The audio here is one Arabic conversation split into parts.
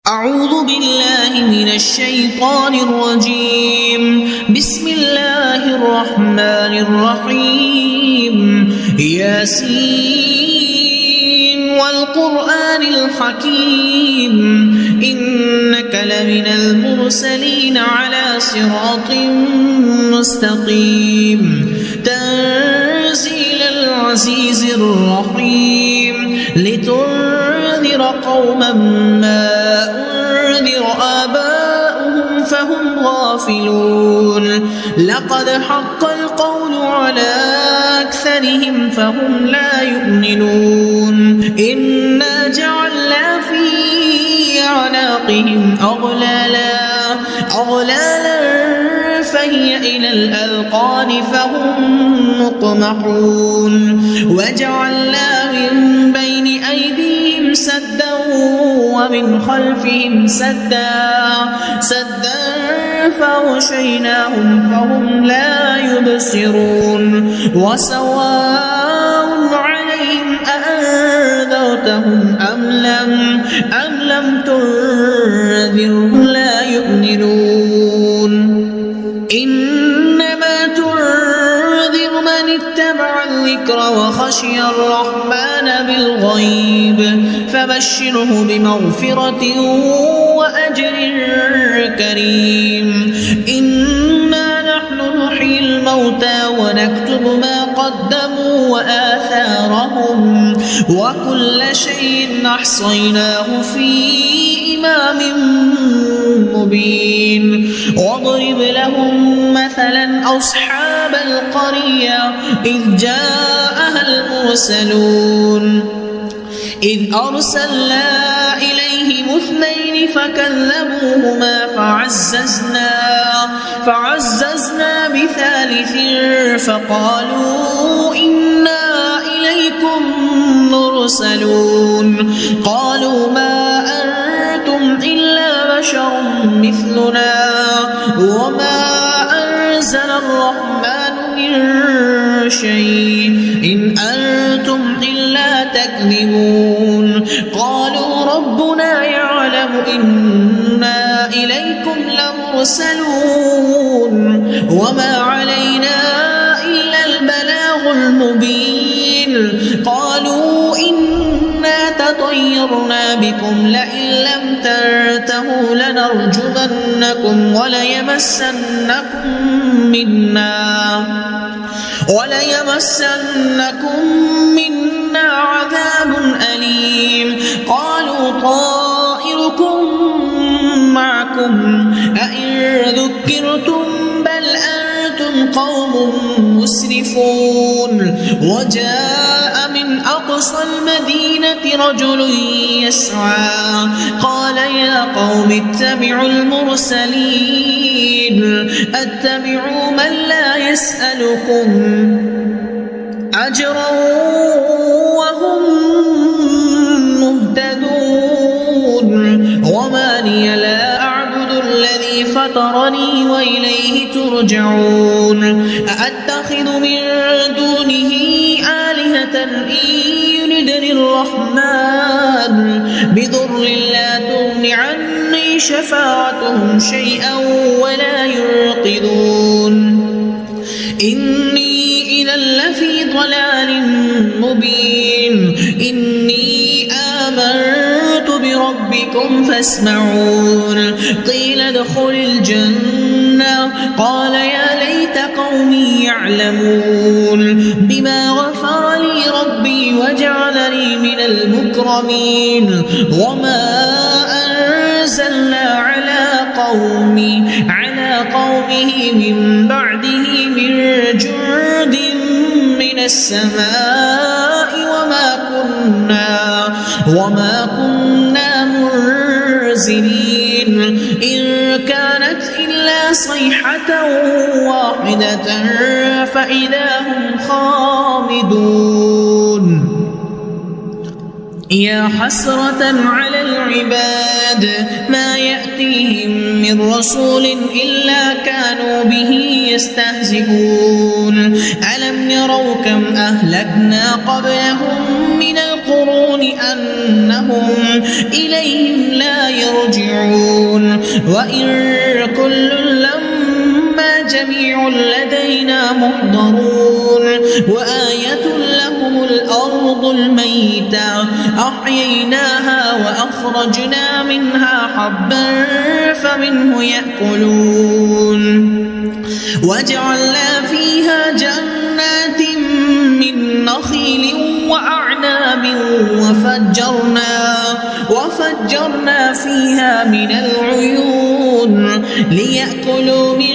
أعوذ بالله من الشيطان الرجيم. بسم الله الرحمن الرحيم. ياسين والقرآن الحكيم إنك لمن المرسلين على صراط مستقيم. تنزيل العزيز الرحيم لتنذر قوما ما أنذر آباؤهم فهم غافلون. لقد حق القول على أكثرهم فهم لا يؤمنون. إنا جعلنا في أعناقهم أغلالا فهي إلى الأذقان فهم مقمحون. وجعلنا من بين أيديهم سدا ومن خلفهم سدا فغشيناهم فهم لا يبصرون. وسواء عليهم أأنذرتهم أم لم تنذرهم لا يؤمنون. إنما تنذر من اتبع الذكر وخشي الرحمن بالغيب فبشره بمغفرة وأجر كريم. إنا نحن نحيي الموتى ونكتب ما قدموا وآثارهم وكل شيء أحصيناه في إمام مبين. واضرب لهم مثلا أصحاب القرية إذ جاءها المرسلون إذ أرسلنا إليهم 2 فكذبوهما فعززنا بثالث فقالوا إنا إليكم مرسلون. قالوا ما أنتم إلا بشر مثلنا وما أنزل الرحمن من شيء إن أنتم إلا تكذبون. قالوا ربنا يعلم إنا إليكم لمرسلون وما علينا إلا البلاغ المبين. قالوا إنا تطيرنا بكم لئن لم تنتهوا لنرجمنكم وليمسنكم منا عذاب أليم. قالوا طائركم معكم أئن ذكرتم بل أنتم قوم مسرفون. وجاء من أقصى المدينة رجل يسعى قال يا قوم اتبعوا المرسلين اتبعوا من لا يسألكم أجرا وهم مهتدون. وما لي لا أعبد الذي فطرني وإليه ترجعون. أأتخذ من دونه آلهة إن يردني الرحمن بضر لا تغن عني شفاعتهم شيئا ولا ينقذون. إني إذا لفي ضلال مبين. إني آمنت بربكم فاسمعون. قيل ادخل الجنة قال يا ليت قومي يعلمون بما غفر لي ربي وجعلني من المكرمين. وما أنزلنا على قومه من بعده من جند من السماء وما كنا منزلين. إن كانت إلا صيحة واحدة فإذا هم خامدون. يا حسرة على العباد ما يأتيهم من رسول إلا كانوا به يستهزئون. ألم يروا كم أهلكنا قبلهم من القرون بأنهم إليهم لا يرجعون وإن كل لما جميع لدينا محضرون وآية لهم الأرض الميتة أحييناها وأخرجنا منها حبا فمنه يأكلون وجعلنا فيها جنات من نخيل وأعناب وفجرنا فيها من العيون ليأكلوا من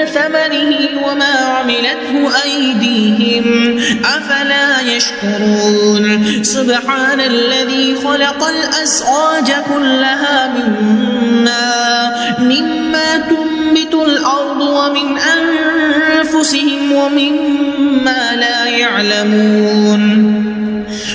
ثمره وما عملته أيديهم أفلا يشكرون سبحان الذي خلق الأزواج كلها مما تنبت الأرض ومن أنفسهم ومما لا يعلمون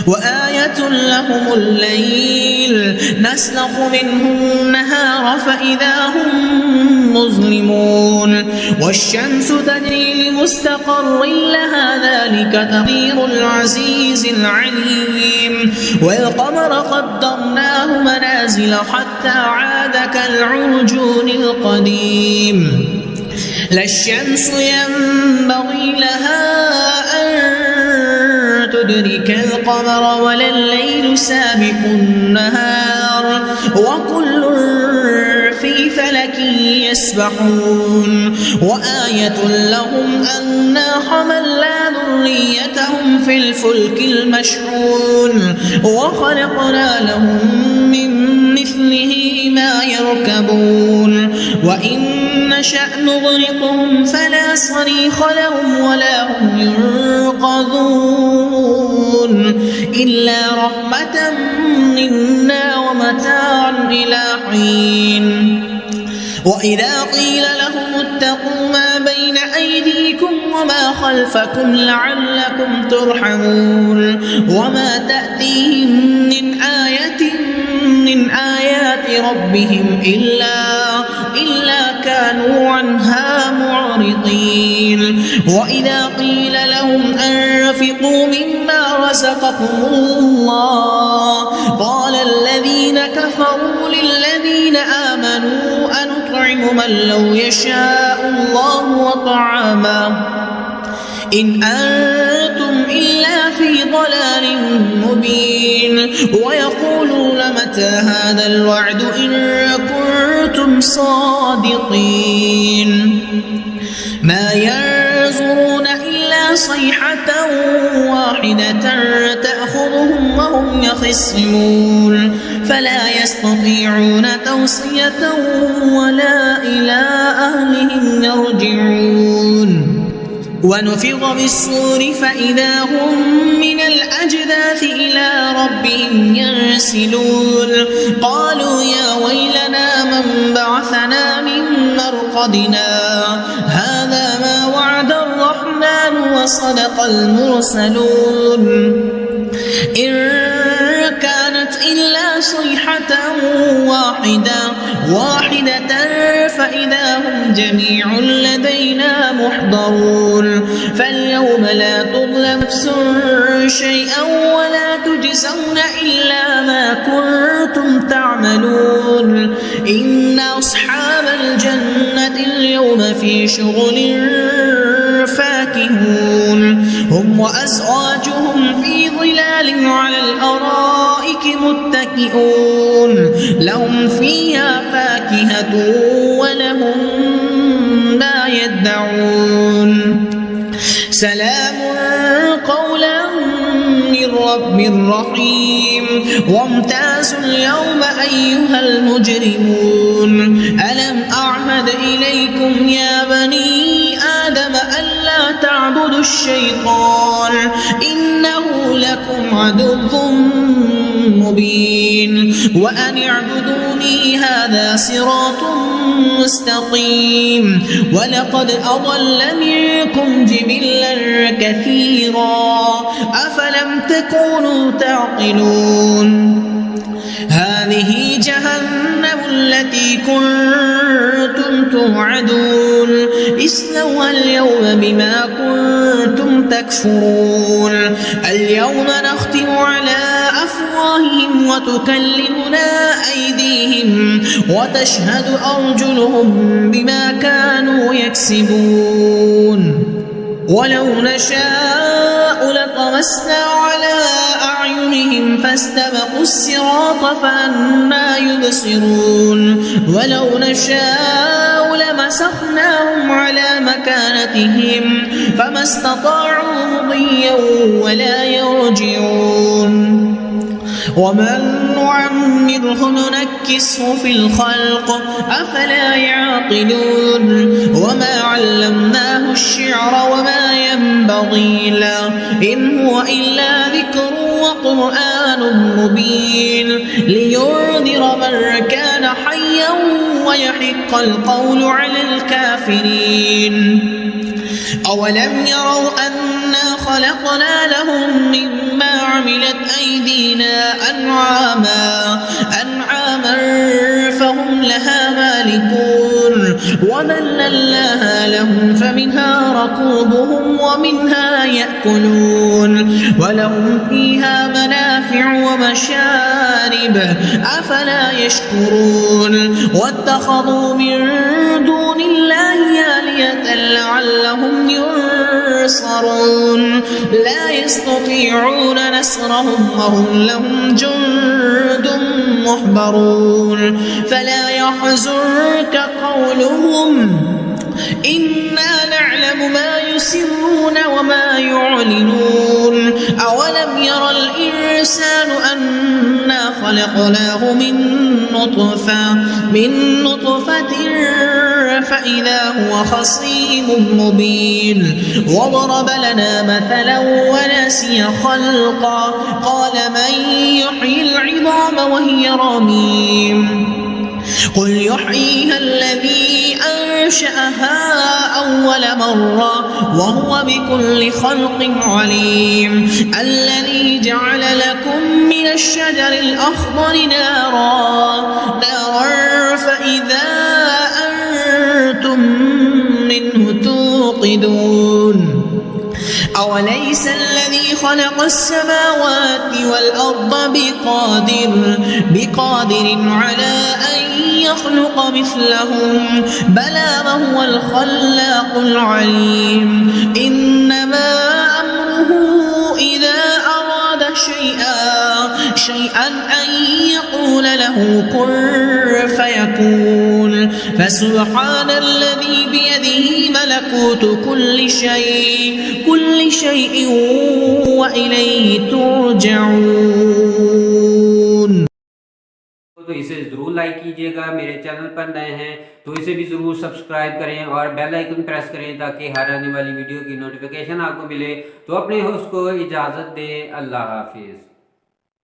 وآية لهم الليل نسلخ منه النهار فإذا هم مظلمون والشمس تجري لمستقر لها ذلك تقدير العزيز العليم والقمر قدرناه منازل حتى عاد كالعرجون القديم لا الشمس ينبغي لها أن تدرك القمر ولا الليل سابق النهار وكل في فلك يسبحون وآية لهم أنا حملنا ذريتهم في الفلك المشحون وخلقنا لهم من مثله ما يركبون وإن نشأ نغرقهم فلا صريخ لهم ولا هم ينقذون إلا رحمة منا ومتاعا إلى حين وإذا قيل لهم اتقوا ما بين أيديكم وما خلفكم لعلكم ترحمون وما تأتيهم من آية من آيات ربهم إلا كانوا عنها معرضين وإذا قيل لهم أنفقوا مما رزقكم الله قال الذين كفروا للذين آمنوا أنطعم من لو يشاء الله وطعامه إن أنتم إلا في ضلال مبين ويقولون متى هذا الوعد إن كنتم صادقين ما ينظرون إلا صيحة واحدة تأخذهم وهم يخصمون فلا يستطيعون توصية ولا إلى أهلهم يرجعون ونفخ بالصور فإذا هم من الأجداث إلى ربهم ينسلون قالوا يا ويلنا من بعثنا من مرقدنا هذا ما وعد الرحمن وصدق المرسلون إن كانت إلا صيحة واحدة فإذا هم جميع لدينا محضرون فاليوم لا تظلم نفس شيئا ولا تجزون إلا ما كنتم تعملون إن أصحاب الجنة اليوم في شغل فاكهون هم وأزواجهم في ظلال على الأرائك متكئون لهم فيها فاكهة ولهم ما يدعون سلام قولا من رب رحيم وامتازوا اليوم أيها المجرمون ألم أعهد إليكم يا بني آدم ألا تعبدوا الشيطان إنه لكم عدو مبين وأن اعبدوني هذا صراط مستقيم ولقد أضل منكم جبلا كثيرا أفلم تكونوا تعقلون هذه جهنم التي كنتم توعدون اصلوها اليوم بما كنتم تكفرون اليوم نختم على أفواههم أفواههم وتكلمنا أيديهم وتشهد أرجلهم بما كانوا يكسبون ولو نشاء لطمسنا على أعينهم فاستبقوا الصراط فأنى يبصرون ولو نشاء لمسخناهم على مكانتهم فما استطاعوا مضيا ولا يرجعون ومن نعمره ننكسه في الخلق أفلا يعقلون وما علمناه الشعر وما ينبغي له إن هو إلا ذكر وقرآن مبين لينذر من كان حيا ويحق القول على الكافرين أولم يروا أنا خلقنا لهم مما عملت أيدينا أنعاما فهم لها مالكون وذللناها لهم فمنها ركوبهم ومنها يأكلون ولهم فيها منافع ومشارب أفلا يشكرون واتخذوا من دون الله آلهة لعلهم ينصرون لا يستطيعون نصرهم وهم لهم جند محضرون فلا يحزنك قولهم إنا نعلم ما يسرون وما يعلنون أولم ير الإنسان أنا خلقناه من نطفة فإذا هو خصيم مبين وضرب لنا مثلا ونسي خلقا قال من يحيي العظام وهي رميم قل يحييها الذي أنشأها أول مرة وهو بكل خلق عليم الذي جعل لكم من الشجر الأخضر نارا فإذا أنتم منه توقدون أوليس الذي خلق السماوات والأرض بقادر على أن يخلق مثلهم بلى وهو الخلاق العليم إنما أمره إذا أراد شيئا أن يقول له كن فيكون فسبحان الذي بيده ملكوت كل شيء وإليه ترجعون। तो इसे जरूर लाइक कीजिएगा। मेरे चैनल पर नए हैं तो इसे भी जरूर सब्सक्राइब करें और बेल आइकन प्रेस करें ताकि हर आने वाली वीडियो की नोटिफिकेशन आपको मिले। तो अपने होस्ट को इजाज़त दें। अल्लाह हाफिज़।